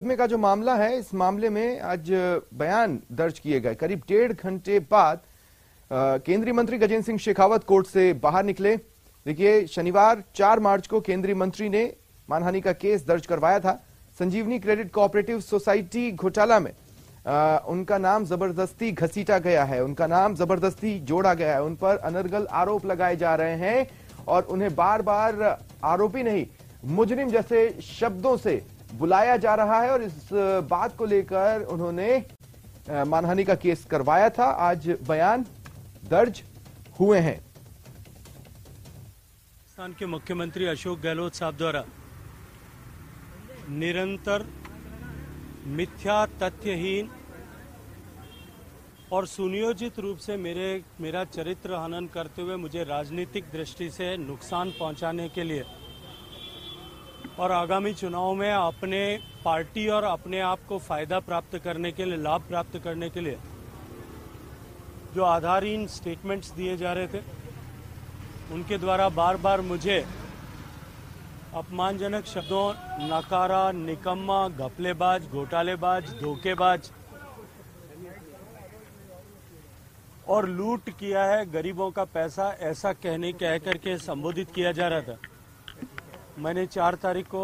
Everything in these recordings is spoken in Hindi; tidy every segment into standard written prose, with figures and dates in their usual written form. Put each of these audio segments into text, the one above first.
का जो मामला है, इस मामले में आज बयान दर्ज किए गए। करीब 1.5 घंटे बाद केंद्रीय मंत्री गजेंद्र सिंह शेखावत कोर्ट से बाहर निकले। देखिए, शनिवार 4 मार्च को केंद्रीय मंत्री ने मानहानि का केस दर्ज करवाया था। संजीवनी क्रेडिट कोऑपरेटिव सोसाइटी घोटाला में उनका नाम जबरदस्ती घसीटा गया है, उनका नाम जबरदस्ती जोड़ा गया है, उन पर अनर्गल आरोप लगाए जा रहे हैं और उन्हें बार बार आरोपी नहीं, मुजरिम जैसे शब्दों से बुलाया जा रहा है और इस बात को लेकर उन्होंने मानहानि का केस करवाया था। आज बयान दर्ज हुए हैं। राजस्थान के मुख्यमंत्री अशोक गहलोत साहब द्वारा निरंतर मिथ्या, तथ्यहीन और सुनियोजित रूप से मेरा चरित्र हनन करते हुए मुझे राजनीतिक दृष्टि से नुकसान पहुंचाने के लिए और आगामी चुनाव में अपने पार्टी और अपने आप को फायदा प्राप्त करने के लिए, लाभ प्राप्त करने के लिए जो आधारहीन स्टेटमेंट्स दिए जा रहे थे, उनके द्वारा बार बार मुझे अपमानजनक शब्दों, नकारा, निकम्मा, घपलेबाज, घोटालेबाज, धोखेबाज और लूट किया है गरीबों का पैसा, ऐसा कह करके संबोधित किया जा रहा था। मैंने 4 तारीख को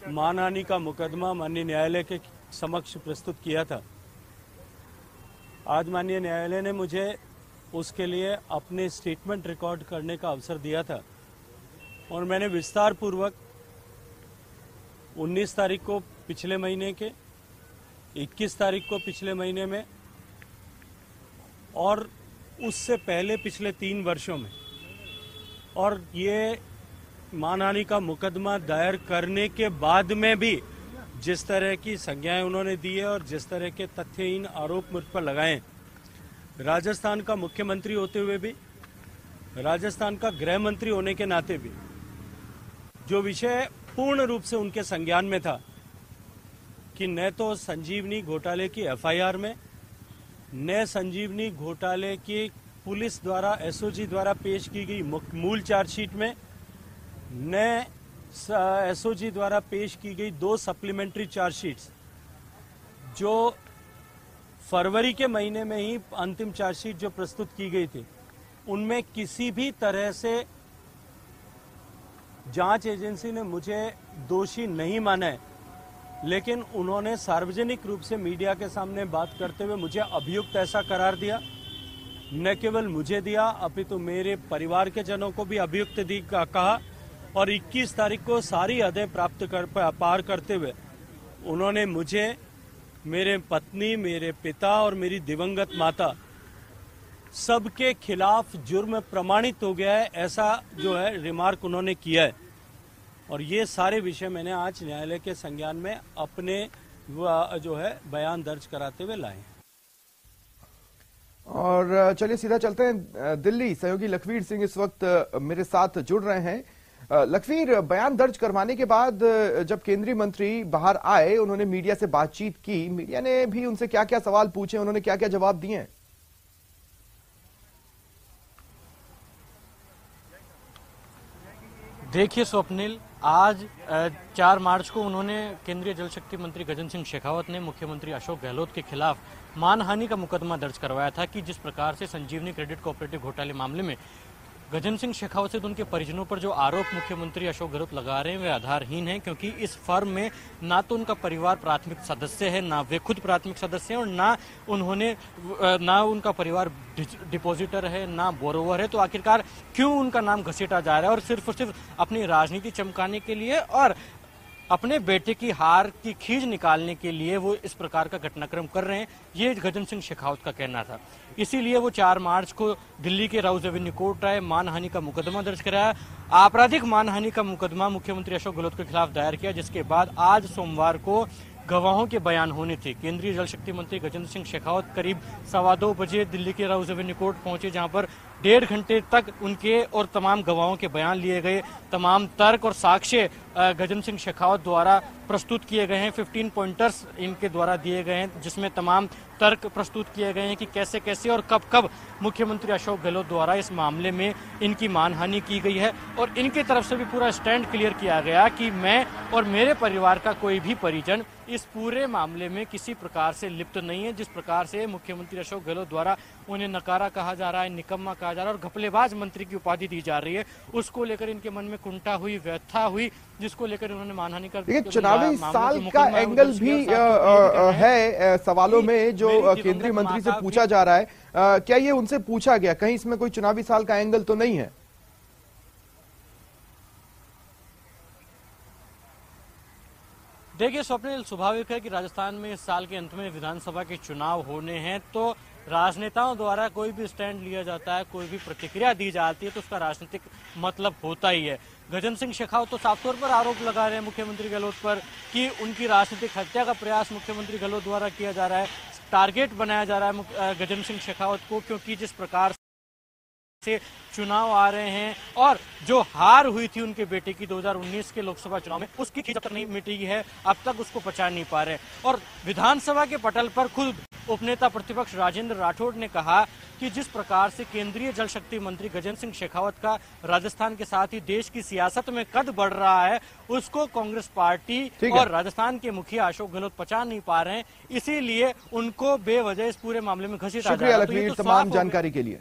मानहानि का मुकदमा माननीय न्यायालय के समक्ष प्रस्तुत किया था। आज माननीय न्यायालय ने मुझे उसके लिए अपने स्टेटमेंट रिकॉर्ड करने का अवसर दिया था और मैंने विस्तार पूर्वक 19 तारीख को पिछले महीने के, 21 तारीख को पिछले महीने में और उससे पहले पिछले 3 वर्षों में, और ये मानहानि का मुकदमा दायर करने के बाद में भी जिस तरह की संज्ञाएं उन्होंने दी है और जिस तरह के तथ्यहीन आरोप मुझ पर लगाए, राजस्थान का मुख्यमंत्री होते हुए भी, राजस्थान का गृह मंत्री होने के नाते भी, जो विषय पूर्ण रूप से उनके संज्ञान में था कि न तो संजीवनी घोटाले की एफआईआर में, न संजीवनी घोटाले की पुलिस द्वारा, एसओजी द्वारा पेश की गई मूल चार्जशीट में, न एसओजी द्वारा पेश की गई 2 सप्लीमेंट्री चार्जशीट्स जो फरवरी के महीने में ही अंतिम चार्जशीट जो प्रस्तुत की गई थी, उनमें किसी भी तरह से जांच एजेंसी ने मुझे दोषी नहीं माना है, लेकिन उन्होंने सार्वजनिक रूप से मीडिया के सामने बात करते हुए मुझे अभियुक्त ऐसा करार दिया। न केवल मुझे दिया, अपितु मेरे परिवार के जनों को भी अभियुक्त कहा और 21 तारीख को सारी हदें पार करते हुए उन्होंने मुझे, मेरे पत्नी, मेरे पिता और मेरी दिवंगत माता सबके खिलाफ जुर्म प्रमाणित हो गया है, ऐसा जो है रिमार्क उन्होंने किया है। और ये सारे विषय मैंने आज न्यायालय के संज्ञान में अपने जो है बयान दर्ज कराते हुए लाए। और चलिए सीधा चलते हैं दिल्ली। सहयोगी लखवीर सिंह इस वक्त मेरे साथ जुड़ रहे हैं। लखवीर, बयान दर्ज करवाने के बाद जब केंद्रीय मंत्री बाहर आए, उन्होंने मीडिया से बातचीत की, मीडिया ने भी उनसे क्या क्या सवाल पूछे, उन्होंने क्या क्या जवाब दिए हैं? देखिए स्वप्निल, आज 4 मार्च को उन्होंने केंद्रीय जल शक्ति मंत्री गजेंद्र सिंह शेखावत ने मुख्यमंत्री अशोक गहलोत के खिलाफ मानहानि का मुकदमा दर्ज करवाया था कि जिस प्रकार से संजीवनी क्रेडिट कोऑपरेटिव घोटाले मामले में गजेंद्र सिंह शेखावत से उनके परिजनों पर जो आरोप मुख्यमंत्री अशोक गहलोत लगा रहे हैं वे आधारहीन हैं, क्योंकि इस फर्म में ना तो उनका परिवार प्राथमिक सदस्य है, ना वे खुद प्राथमिक सदस्य हैं और ना उनका परिवार डिपॉजिटर है, ना बोरोवर है। तो आखिरकार क्यों उनका नाम घसीटा जा रहा है? और सिर्फ अपनी राजनीति चमकाने के लिए और अपने बेटे की हार की खींच निकालने के लिए वो इस प्रकार का घटनाक्रम कर रहे हैं, ये गजेंद्र सिंह शेखावत का कहना था। इसीलिए वो 4 मार्च को दिल्ली के राउज एवेन्यू कोर्ट आए, मानहानि का मुकदमा दर्ज कराया, आपराधिक मानहानि का मुकदमा मुख्यमंत्री अशोक गहलोत के खिलाफ दायर किया, जिसके बाद आज सोमवार को गवाहों के बयान होने थे। केंद्रीय जल शक्ति मंत्री गजेंद्र सिंह शेखावत करीब 2:15 बजे दिल्ली के राउज एवेन्यू कोर्ट पहुंचे, जहां पर 1.5 घंटे तक उनके और तमाम गवाहों के बयान लिए गए, तमाम तर्क और साक्ष्य गजेंद्र सिंह शेखावत द्वारा प्रस्तुत किए गए हैं। 15 पॉइंटर्स इनके द्वारा दिए गए हैं, जिसमें तमाम तर्क प्रस्तुत किए गए हैं कि कैसे कैसे और कब कब मुख्यमंत्री अशोक गहलोत द्वारा इस मामले में इनकी मानहानि की गई है। और इनकी तरफ से भी पूरा स्टैंड क्लियर किया गया कि मैं और मेरे परिवार का कोई भी परिजन इस पूरे मामले में किसी प्रकार से लिप्त नहीं है। जिस प्रकार से मुख्यमंत्री अशोक गहलोत द्वारा उन्हें नकारा कहा जा रहा है, निकम्मा कहा जा रहा है और घपलेबाज मंत्री की उपाधि दी जा रही है, उसको लेकर इनके मन में कुंठा हुई, व्यथा हुई, जिसको लेकर उन्होंने मानहानि कर दी। चुनावी साल का एंगल भी है सवालों में जो केंद्रीय मंत्री से पूछा जा रहा है, क्या ये उनसे पूछा गया? कहीं इसमें कोई चुनावी साल का एंगल तो नहीं है? देखिए स्वप्निल, स्वाभाविक है कि राजस्थान में इस साल के अंत में विधानसभा के चुनाव होने हैं, तो राजनेताओं द्वारा कोई भी स्टैंड लिया जाता है, कोई भी प्रतिक्रिया दी जाती है तो उसका राजनीतिक मतलब होता ही है। गजेंद्र सिंह शेखावत तो साफ तौर पर आरोप लगा रहे हैं मुख्यमंत्री गहलोत पर कि उनकी राजनीतिक हत्या का प्रयास मुख्यमंत्री गहलोत द्वारा किया जा रहा है, टारगेट बनाया जा रहा है गजेंद्र सिंह शेखावत को, क्योंकि जिस प्रकार से चुनाव आ रहे हैं और जो हार हुई थी उनके बेटे की 2019 के लोकसभा चुनाव में, उसकी खींच अब तक नहीं मिटी है, अब तक उसको पचा नहीं पा रहे। और विधानसभा के पटल पर खुद उपनेता प्रतिपक्ष राजेंद्र राठौड़ ने कहा कि जिस प्रकार से केंद्रीय जल शक्ति मंत्री गजेंद्र सिंह शेखावत का राजस्थान के साथ ही देश की सियासत में कद बढ़ रहा है, उसको कांग्रेस पार्टी और राजस्थान के मुखिया अशोक गहलोत पचा नहीं पा रहे हैं, इसीलिए उनको बेवजह इस पूरे मामले में घसीटा जा रहा है। शुक्रिया लखवीर तमाम जानकारी के लिए।